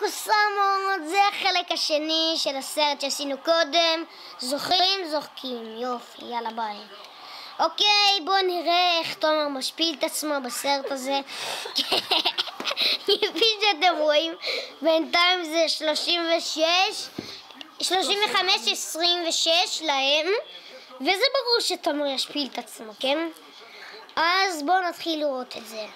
קוסמות, זה החלק השני של הסרט שעשינו קודם. זוכרים? זורקים. יופי, יאללה ביי. אוקיי, בואו נראה איך תומר משפיל את עצמו בסרט הזה. כפי שאתם רואים, בינתיים זה 35-26 להם, וזה ברור שתומר ישפיל את עצמו, כן? אז בואו נתחיל לראות את זה.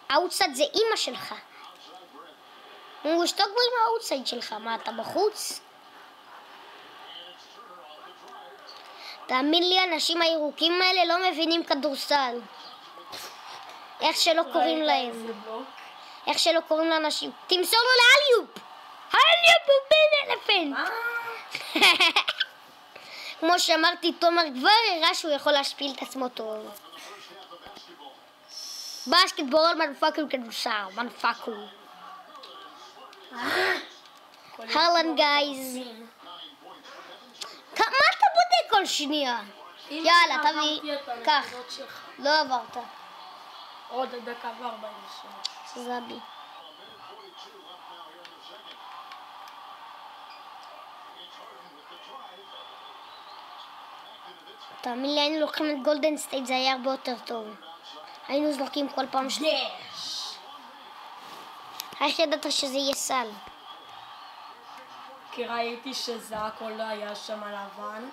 האוטסייד זה אמא שלך. הוא שתוק בו עם האוטסייד שלך. מה, אתה בחוץ? תאמין לי, האנשים הירוקים האלה לא מבינים כדורסל. איך שלא קוראים להם. איך שלא קוראים לאנשים. תמסור לו לאליופ. אליופ הוא בן אלפנט. כמו שאמרתי, תומר כבר הראה שהוא יכול להשפיל את עצמו טוב. בסקטבול, מנפקל כדורסל, מנפקל. הלן גייז. מה אתה בודק כל שנייה? יאללה, תביא, קח. לא עברת. עוד דקה ו-40 שעות. זבי. תאמין לי, היינו לוקחים את גולדן סטייט, זה היה הרבה יותר טוב. היינו זורקים כל פעם איך ידעת שזה יהיה סל? כי ראיתי שזה הכל היה שם לבן,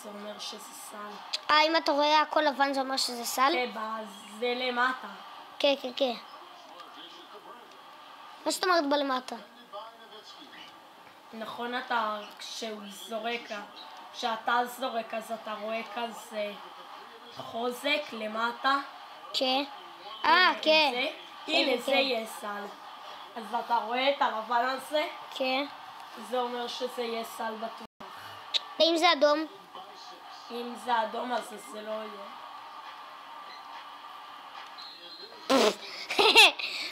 זה אומר שזה סל. אם אתה רואה הכל לבן זה אומר שזה סל? כן, זה למטה. כן. מה זאת אומרת בלמטה? נכון, אתה, כשהוא זורק, כשאתה זורק אז אתה רואה כזה חוזק למטה. כן. כן. הנה, זה יהיה סל. אז אתה רואה את הלבן הזה? כן. זה אומר שזה יהיה סל בטוח. ואם זה אדום? אם זה אדום אז זה לא יהיה.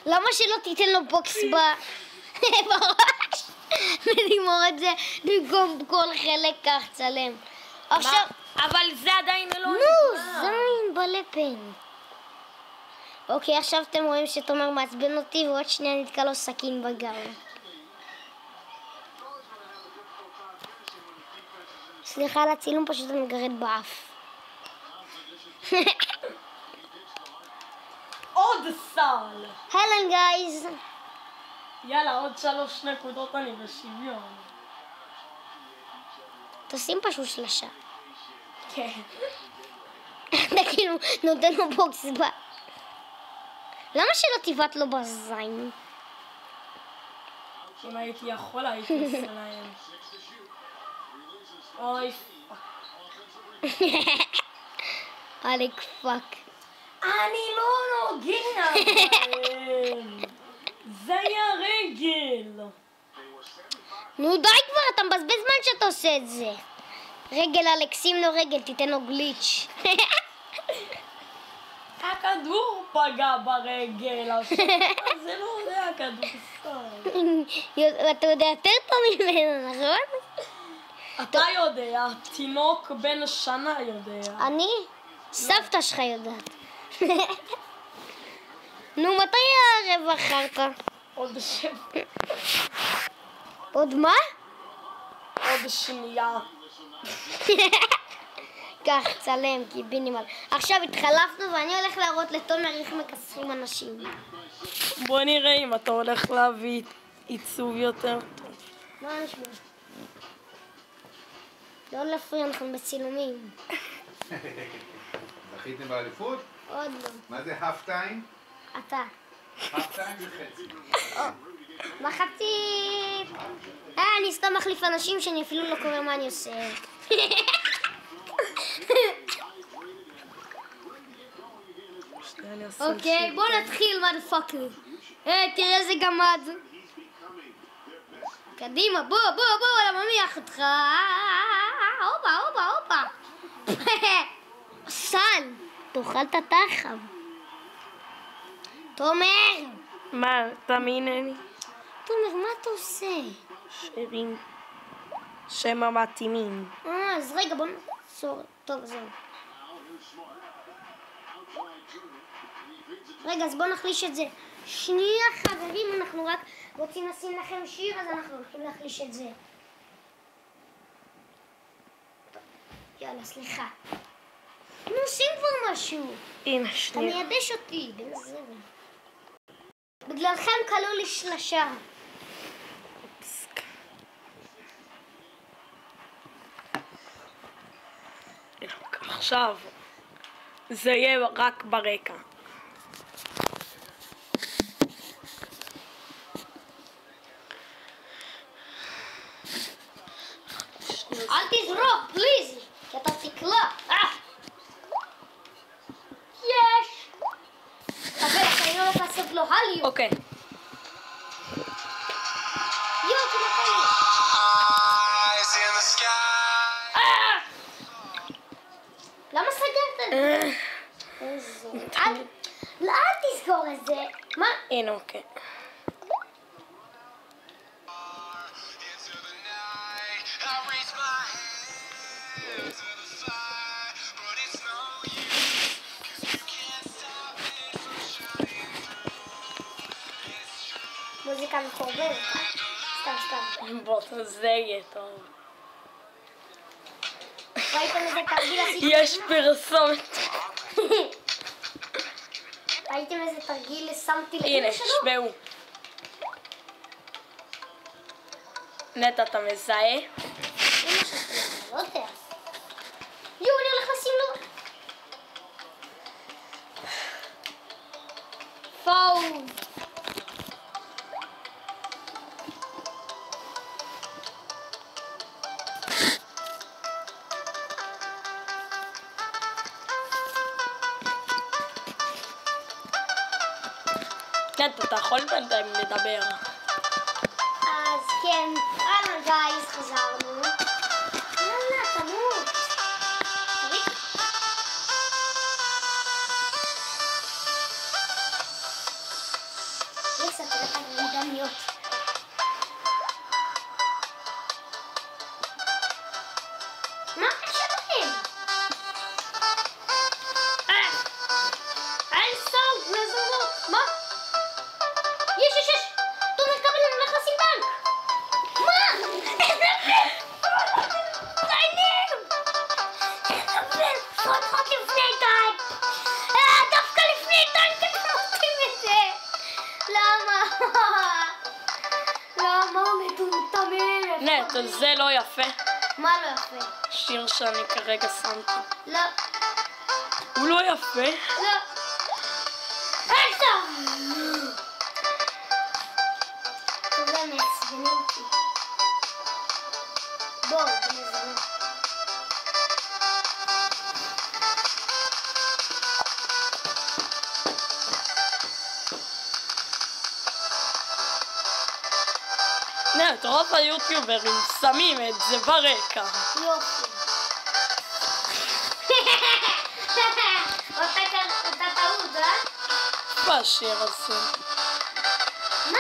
למה שלא תיתן לו בוקס בראש? ונגמור את זה במקום כל חלק כך צלם. עכשיו... אבל זה עדיין לא... נו, זין בלפן. אוקיי, עכשיו אתם רואים שתומר מעצבן אותי ועוד שנייה נתקע לו סכין בגב. סליחה על הצילום, פשוט אני מגרד באף. עוד סל! הלן גייז. יאללה, עוד 3 נקודות אני בשוויון. תשים פשוט שלשה. כן. אתה כאילו נותן לו בוקס ב... למה שלא תיבט לו בזין? אם הייתי יכול הייתי עושה להם. אוי אלק פאק. אני לא נוגע בהם. זה היה רגל. נו די כבר, אתה מבזבז זמן שאתה עושה את זה. רגל אלק, שים לו רגל, תיתן לו גליץ'. הכדור פגע ברגל, זה לא יודע הכדורסל. אתה יודע יותר טוב ממנו, נכון? אתה יודע, תינוק בן שנה יודע. אני? סבתא שלך יודעת. נו, מתי הרבע חרטא? עוד שבע. עוד מה? עוד שנייה. כך, צלם, קיבינימל. עכשיו התחלפנו ואני הולך להראות לתומר איך מכסחים אנשים. בוא נראה אם אתה הולך להביא עיצוב יותר טוב. מה נשמע? לא להפריע, אנחנו בצילומים. זכיתם באליפות? עוד לא. מה זה האף טיים? אתה. האף טיים וחצי. מחצית. אני סתם מחליף אנשים שאני אפילו לא קורא מה אני עושה. אוקיי, בוא נתחיל, מודפאקר. תראה איזה גמד. קדימה, בוא, לממיח אותך. הופה. סל, תאכל את התחם. תומר. מה, תאמיני? תומר, מה אתה עושה? שירים שם המתאימים. אז רגע, בוא נעצור. טוב, זהו. רגע, אז בוא נחליש את זה. שנייה חברים, אנחנו רק רוצים לשים לכם שיר, אז אנחנו הולכים להחליש את זה. יאללה, סליחה. נשים כבר משהו. הנה, אתה שנייה. מייבש אותי, בן זבל. בגללכם קלו לי שלשה. עכשיו, זה יהיה רק ברקע. אל תזרוק, פליז, כי אתה תקלע. יש! אבל אני לא הולך לעשות לו הליו. אוקיי. יו, תלך לי. למה סגרת את זה? איזה... אל תסגור את זה. מה? הנה, אוקיי. מוזיקה מחורבנת. סתם. בוא, זה יהיה טוב. ראיתם איזה תרגיל עשיתי? יש פרסומת. ראיתם איזה תרגיל שמתי הנה, לאמא שלו? תשמעו. נטע, אתה מזהה? אמא שלו, לא יודע. יו, אני הולך לשים לו. פאול. נטע, אתה יכול בינתיים לדבר. אז כן, אהלן גייז, חזרנו. יאללה, תמות. ליסה, תראה את הגרדניות. מה שלכם? אין סאונד, מזונות. מה? יש. תומר קבל, אני הולך לשים בנק. מה? איזה פן! ציינים! איזה פן! עוד חוק לפני טיים! דווקא לפני טיים אתם עושים את זה! למה? למה מטומטמים? נטע, זה לא יפה. מה לא יפה? שיר שאני כרגע שמתי. לא. הוא לא יפה. לא. איך אתה? תודה, מעצבנים אותי. בואו, בנזונה. נטע, רוב היוטיוברים שמים את זה ברקע. יופי. אותה טעות, בשיר הזה. מה?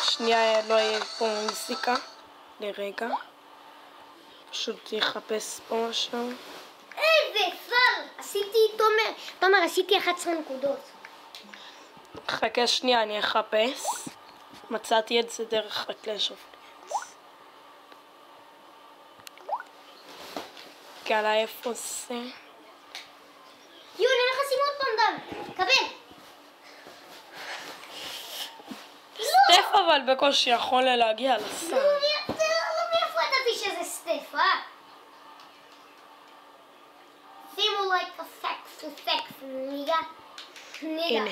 שנייה, לא יהיה פה מוזיקה. לרגע. פשוט יחפש פה משהו. איזה פל! עשיתי, תומר, עשיתי 11 נקודות. חכה שנייה, אני אחפש. מצאתי את זה דרך הקלאש אוף קלאנס. גלה, איפה זה? יו, אני הולך לשים עוד פעם דם. קבל. סטף אבל בקושי יכול להגיע לסל. לא, מאיפה ידעתי שזה סטף, שימו לייק פקס, ניגה. הנה.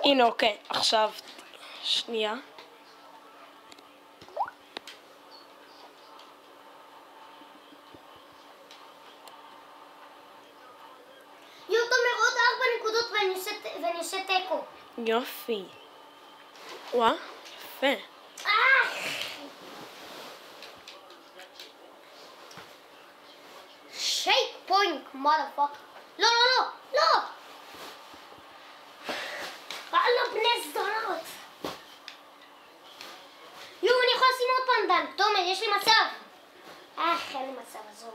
הנה, אוקיי. עכשיו, שנייה. יו, תומר, עוד 4 נקודות ואני עושה תיקו. יופי. וואה, יפה. שייק פוינט, מודרפאק. לא. אללה, בני זונות. יש לי מצב. אין לי מצב, עזוב.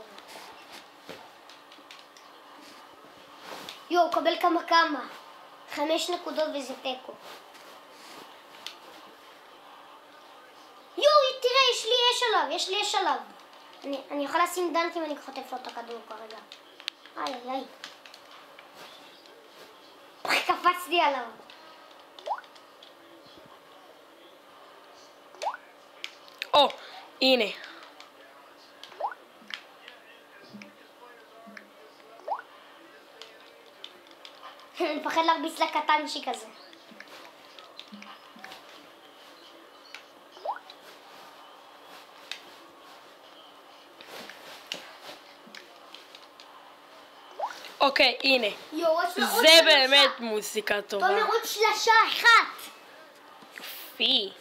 יואו, קבל כמה. 5 נקודות וזה תיקו. יואו, תראה, יש לי אש עליו. אני יכולה לשים דנק אם אני חוטף לו את הכדור כרגע. איי. קפצתי עליו. או, הנה. אני מפחד להרביץ לקטנצ'י כזה. אוקיי, הנה. יואו, יש לו עוד זה באמת מוזיקה טובה. תומר, עוד שלשה אחת. פי.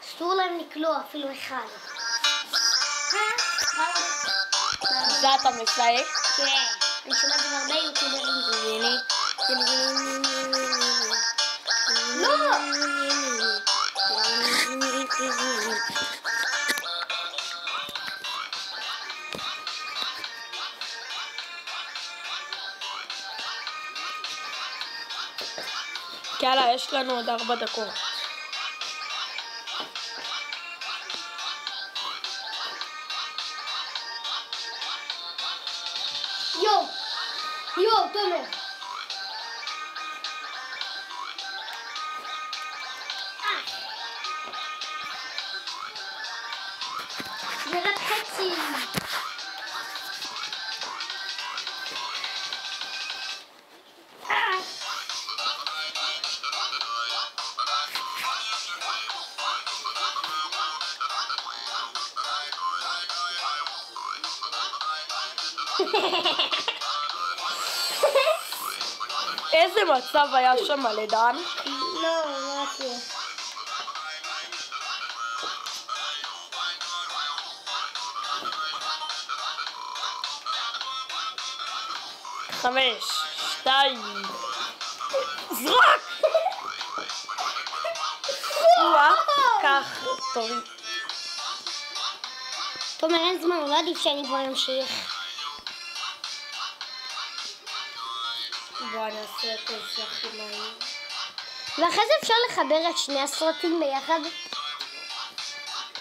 אסור להם לקלוע אפילו אחד. זה אתה מסייק? כן, אני שומעת את זה בהרבה יוטיוברים. לא! יאללה, יש לנו עוד 4 דקות. יואו, תומר. זה רק חצי. איזה מצב היה שם על עדן? לא, לא אפילו. חמש, 2, זרק! וואה, כך, טוב. תומר, אין זמן, לא עדיף שאני כבר אמשיך. בוא נעשה את זה הכי מהיר. ואחרי זה אפשר לחבר את שני הסרטים ביחד?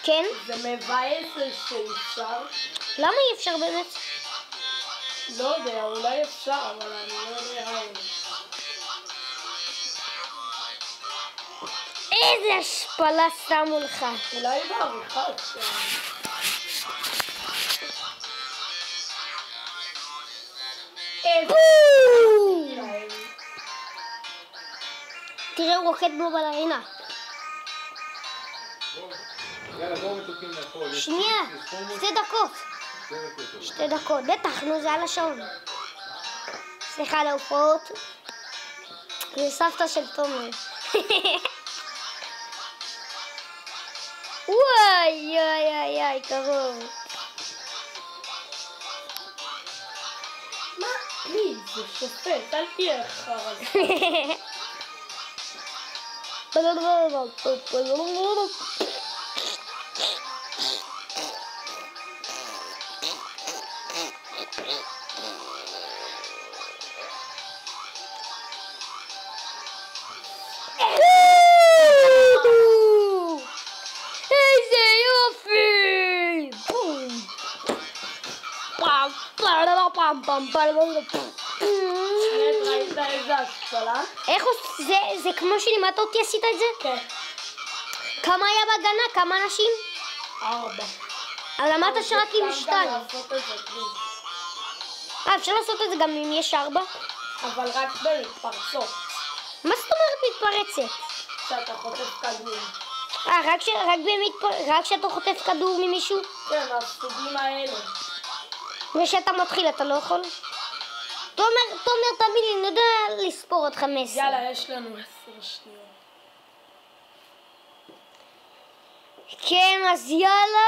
כן? זה מבאס שאפשר. למה אי אפשר באמת? לא יודע, אולי אפשר, אבל אני לא יודע. איזה השפלה שמו לך. אולי בעריכה אפשר. תראה, הוא רוקד בו בלרינה. יאללה, בואו מתוקים לאכול. שנייה, 2 דקות. 2 דקות, בטח, נו, זה על השעון. סליחה על ההופעות. זה סבתא של תומר. וואי, קרוב. מה? מי? זה שופט, אל תהיה חרא. איזה יופי! ראית איזה השפלה? איך זה כמו שלימדת אותי עשית את זה? כן. כמה היה בהגנה? כמה אנשים? 4. אבל אמרת שרק עם 2. אפשר לעשות את זה גם אם יש 4? אבל רק במתפרצות. מה זאת אומרת מתפרצת? שאתה חוטף כדור. רק כשאתה חוטף כדור ממישהו? כן, הסוגים האלה. ושאתה מתחיל אתה לא יכול? תומר, תאמין לי, אני יודע לספור עד 15. יאללה, יש לנו 10 שניות. כן, אז יאללה!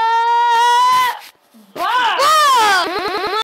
ביי!